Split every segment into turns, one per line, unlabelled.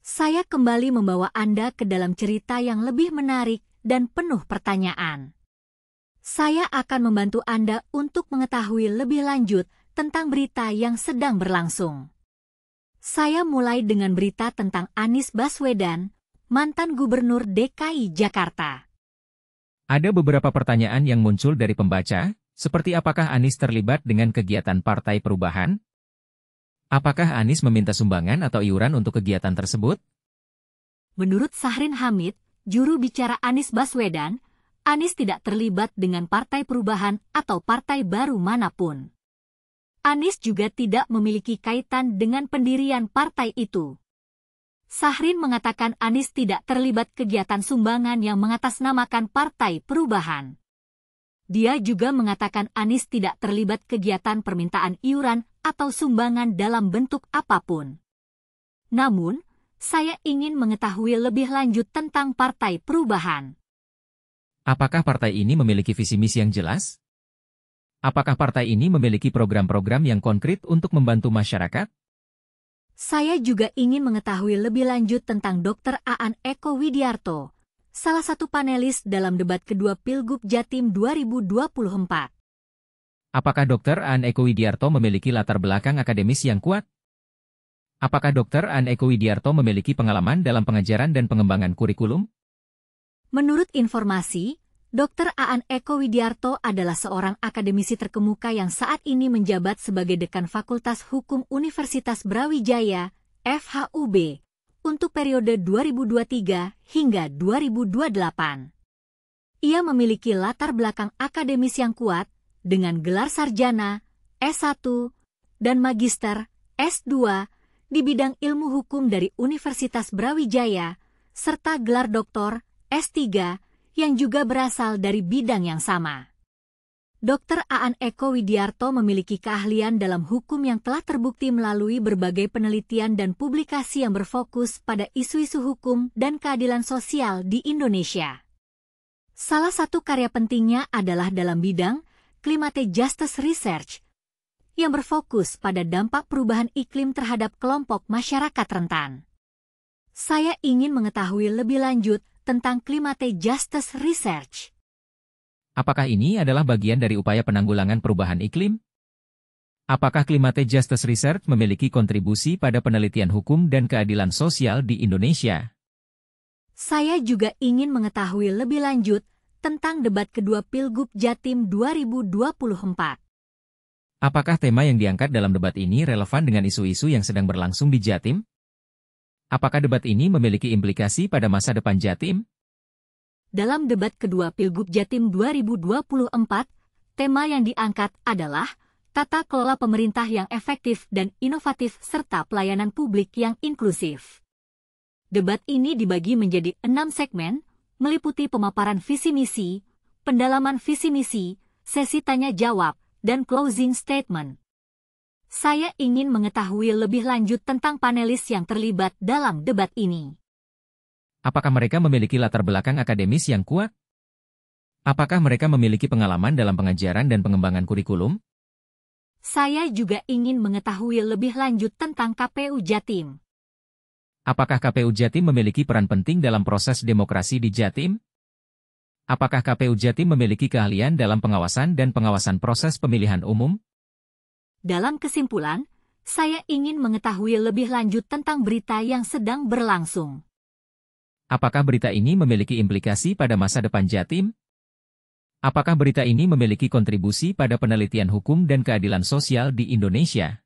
Saya kembali membawa Anda ke dalam cerita yang lebih menarik dan penuh pertanyaan. Saya akan membantu Anda untuk mengetahui lebih lanjut tentang berita yang sedang berlangsung. Saya mulai dengan berita tentang Anies Baswedan, mantan Gubernur DKI Jakarta.
Ada beberapa pertanyaan yang muncul dari pembaca, seperti apakah Anies terlibat dengan kegiatan Partai Perubahan? Apakah Anies meminta sumbangan atau iuran untuk kegiatan tersebut?
Menurut Syahrin Hamid, juru bicara Anies Baswedan, Anies tidak terlibat dengan Partai Perubahan atau partai baru manapun. Anies juga tidak memiliki kaitan dengan pendirian partai itu. Syahrin mengatakan Anies tidak terlibat kegiatan sumbangan yang mengatasnamakan Partai Perubahan. Dia juga mengatakan Anies tidak terlibat kegiatan permintaan iuran atau sumbangan dalam bentuk apapun. Namun, saya ingin mengetahui lebih lanjut tentang Partai Perubahan.
Apakah partai ini memiliki visi misi yang jelas? Apakah partai ini memiliki program-program yang konkret untuk membantu masyarakat?
Saya juga ingin mengetahui lebih lanjut tentang Dr. Aan Eko Widiarto, salah satu panelis dalam debat kedua Pilgub Jatim 2024.
Apakah Dr. Aan Eko Widiarto memiliki latar belakang akademis yang kuat? Apakah Dr. Aan Eko Widiarto memiliki pengalaman dalam pengajaran dan pengembangan kurikulum?
Menurut informasi, Dr. Aan Eko Widiarto adalah seorang akademisi terkemuka yang saat ini menjabat sebagai Dekan Fakultas Hukum Universitas Brawijaya, FHUB, untuk periode 2023 hingga 2028. Ia memiliki latar belakang akademis yang kuat, dengan gelar sarjana, S1, dan magister, S2, di bidang ilmu hukum dari Universitas Brawijaya, serta gelar doktor, S3, yang juga berasal dari bidang yang sama. Dr. Aan Eko Widiarto memiliki keahlian dalam hukum yang telah terbukti melalui berbagai penelitian dan publikasi yang berfokus pada isu-isu hukum dan keadilan sosial di Indonesia. Salah satu karya pentingnya adalah dalam bidang Climate Justice Research, yang berfokus pada dampak perubahan iklim terhadap kelompok masyarakat rentan. Saya ingin mengetahui lebih lanjut tentang Climate Justice Research.
Apakah ini adalah bagian dari upaya penanggulangan perubahan iklim? Apakah Climate Justice Research memiliki kontribusi pada penelitian hukum dan keadilan sosial di Indonesia?
Saya juga ingin mengetahui lebih lanjut tentang debat kedua Pilgub Jatim 2024.
Apakah tema yang diangkat dalam debat ini relevan dengan isu-isu yang sedang berlangsung di Jatim? Apakah debat ini memiliki implikasi pada masa depan Jatim?
Dalam debat kedua Pilgub Jatim 2024, tema yang diangkat adalah tata kelola pemerintah yang efektif dan inovatif serta pelayanan publik yang inklusif. Debat ini dibagi menjadi 6 segmen, meliputi pemaparan visi-misi, pendalaman visi-misi, sesi tanya-jawab, dan closing statement. Saya ingin mengetahui lebih lanjut tentang panelis yang terlibat dalam debat ini.
Apakah mereka memiliki latar belakang akademis yang kuat? Apakah mereka memiliki pengalaman dalam pengajaran dan pengembangan kurikulum?
Saya juga ingin mengetahui lebih lanjut tentang KPU Jatim.
Apakah KPU Jatim memiliki peran penting dalam proses demokrasi di Jatim? Apakah KPU Jatim memiliki keahlian dalam pengawasan dan pengawasan proses pemilihan umum?
Dalam kesimpulan, saya ingin mengetahui lebih lanjut tentang berita yang sedang berlangsung.
Apakah berita ini memiliki implikasi pada masa depan Jatim? Apakah berita ini memiliki kontribusi pada penelitian hukum dan keadilan sosial di Indonesia?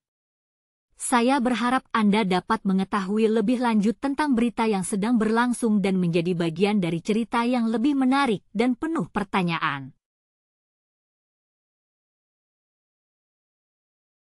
Saya berharap Anda dapat mengetahui lebih lanjut tentang berita yang sedang berlangsung dan menjadi bagian dari cerita yang lebih menarik dan penuh pertanyaan.